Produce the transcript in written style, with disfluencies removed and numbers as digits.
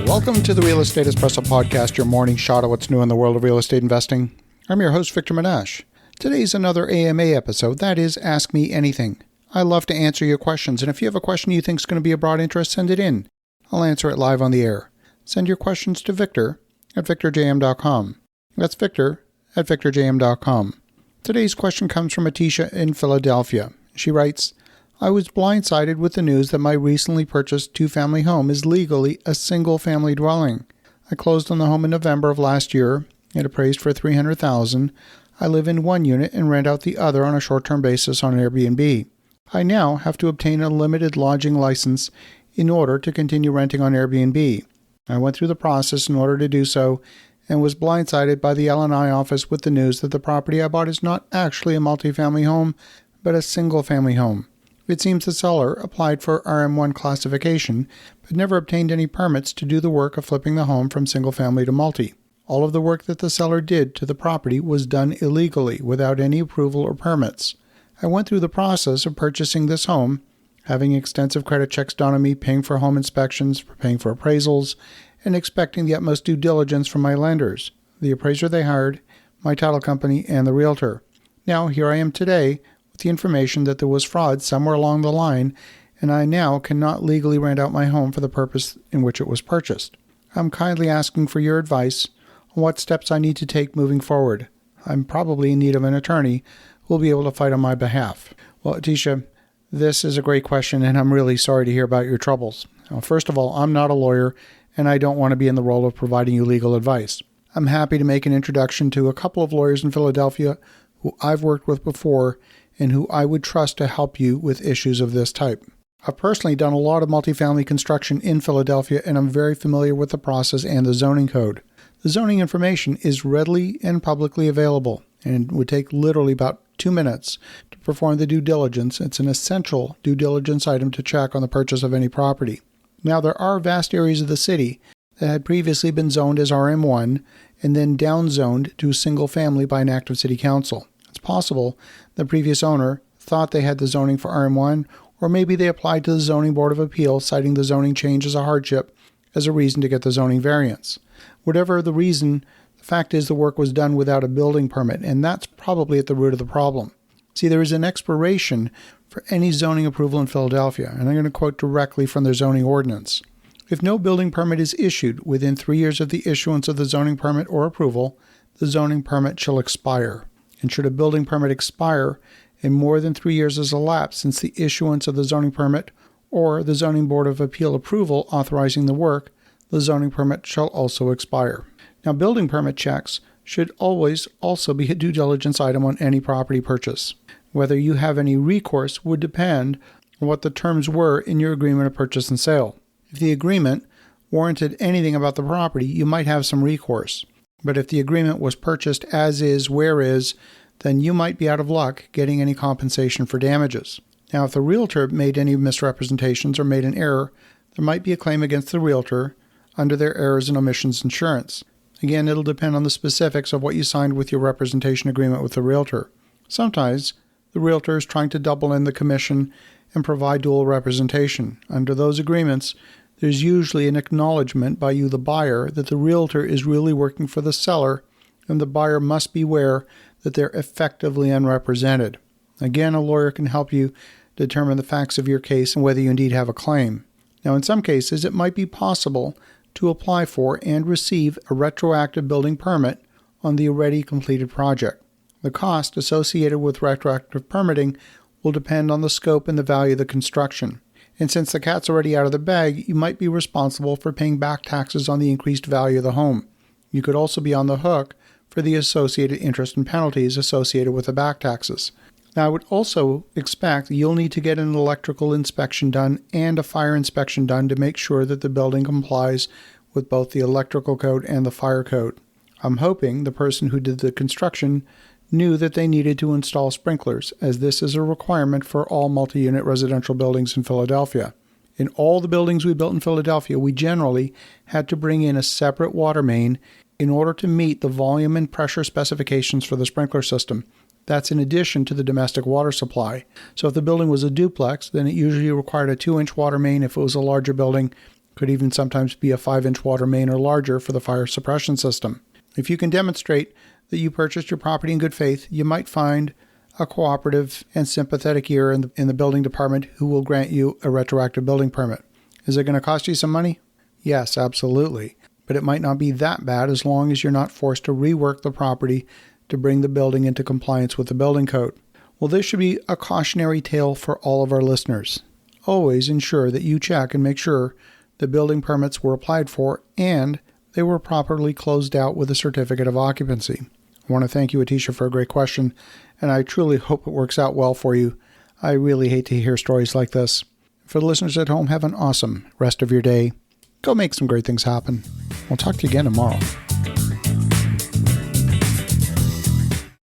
Welcome to the Real Estate Espresso Podcast, your morning shot of what's new in the world of real estate investing. I'm your host, Victor Minash. Today's another AMA episode, that is Ask Me Anything. I love to answer your questions, and if you have a question you think is going to be of broad interest, send it in. I'll answer it live on the air. Send your questions to Victor at victorjm.com. That's Victor at victorjm.com. Today's question comes from Atisha in Philadelphia. She writes, I was blindsided with the news that my recently purchased two-family home is legally a single-family dwelling. I closed on the home in November of last year. It appraised for $300,000. I live in one unit and rent out the other on a short-term basis on Airbnb. I now have to obtain a limited lodging license in order to continue renting on Airbnb. I went through the process in order to do so and was blindsided by the L&I office with the news that the property I bought is not actually a multifamily home, but a single-family home. It seems the seller applied for RM1 classification, but never obtained any permits to do the work of flipping the home from single-family to multi. All of the work that the seller did to the property was done illegally, without any approval or permits. I went through the process of purchasing this home, having extensive credit checks done on me, paying for home inspections, paying for appraisals, and expecting the utmost due diligence from my lenders, the appraiser they hired, my title company, and the realtor. Now, here I am today, the information that there was fraud somewhere along the line, and I now cannot legally rent out my home for the purpose in which it was purchased. I'm kindly asking for your advice on what steps I need to take moving forward. I'm probably in need of an attorney who will be able to fight on my behalf. Well, Atisha, this is a great question, and I'm really sorry to hear about your troubles. Now, first of all, I'm not a lawyer, and I don't want to be in the role of providing you legal advice. I'm happy to make an introduction to a couple of lawyers in Philadelphia who I've worked with before and who I would trust to help you with issues of this type. I've personally done a lot of multifamily construction in Philadelphia, and I'm very familiar with the process and the zoning code. The zoning information is readily and publicly available, and would take literally about 2 minutes to perform the due diligence. It's an essential due diligence item to check on the purchase of any property. Now, there are vast areas of the city that had previously been zoned as RM1 and then downzoned to single family by an act of city council. It's possible the previous owner thought they had the zoning for RM1, or maybe they applied to the Zoning Board of Appeals, citing the zoning change as a hardship as a reason to get the zoning variance. Whatever the reason, the fact is the work was done without a building permit, and that's probably at the root of the problem. See, there is an expiration for any zoning approval in Philadelphia, and I'm going to quote directly from their zoning ordinance. If no building permit is issued within 3 years of the issuance of the zoning permit or approval, the zoning permit shall expire. And should a building permit expire and more than 3 years has elapsed since the issuance of the zoning permit or the Zoning Board of Appeal approval authorizing the work, the zoning permit shall also expire. Now, building permit checks should always also be a due diligence item on any property purchase. Whether you have any recourse would depend on what the terms were in your agreement of purchase and sale. If the agreement warranted anything about the property, you might have some recourse. But if the agreement was purchased as is, where is, then you might be out of luck getting any compensation for damages. Now, if the realtor made any misrepresentations or made an error, there might be a claim against the realtor under their errors and omissions insurance. Again, it'll depend on the specifics of what you signed with your representation agreement with the realtor. Sometimes, the realtor is trying to double in the commission and provide dual representation. Under those agreements, there's usually an acknowledgement by you, the buyer, that the realtor is really working for the seller, and the buyer must beware that they're effectively unrepresented. Again, a lawyer can help you determine the facts of your case and whether you indeed have a claim. Now, in some cases, it might be possible to apply for and receive a retroactive building permit on the already completed project. The cost associated with retroactive permitting will depend on the scope and the value of the construction. And since the cat's already out of the bag, you might be responsible for paying back taxes on the increased value of the home. You could also be on the hook for the associated interest and penalties associated with the back taxes. Now, I would also expect you'll need to get an electrical inspection done and a fire inspection done to make sure that the building complies with both the electrical code and the fire code. I'm hoping the person who did the construction knew that they needed to install sprinklers, as this is a requirement for all multi-unit residential buildings in Philadelphia. In all the buildings we built in Philadelphia, we generally had to bring in a separate water main in order to meet the volume and pressure specifications for the sprinkler system. That's in addition to the domestic water supply. So if the building was a duplex, then it usually required a 2-inch water main. If it was a larger building, Could even sometimes be a 5-inch water main or larger for the fire suppression system. If you can demonstrate that you purchased your property in good faith, you might find a cooperative and sympathetic ear in the building department who will grant you a retroactive building permit. Is it going to cost you some money? Yes, absolutely. But it might not be that bad as long as you're not forced to rework the property to bring the building into compliance with the building code. Well, this should be a cautionary tale for all of our listeners. Always ensure that you check and make sure the building permits were applied for and they were properly closed out with a certificate of occupancy. I want to thank you, Atisha, for a great question, and I truly hope it works out well for you. I really hate to hear stories like this. For the listeners at home, have an awesome rest of your day. Go make some great things happen. We'll talk to you again tomorrow.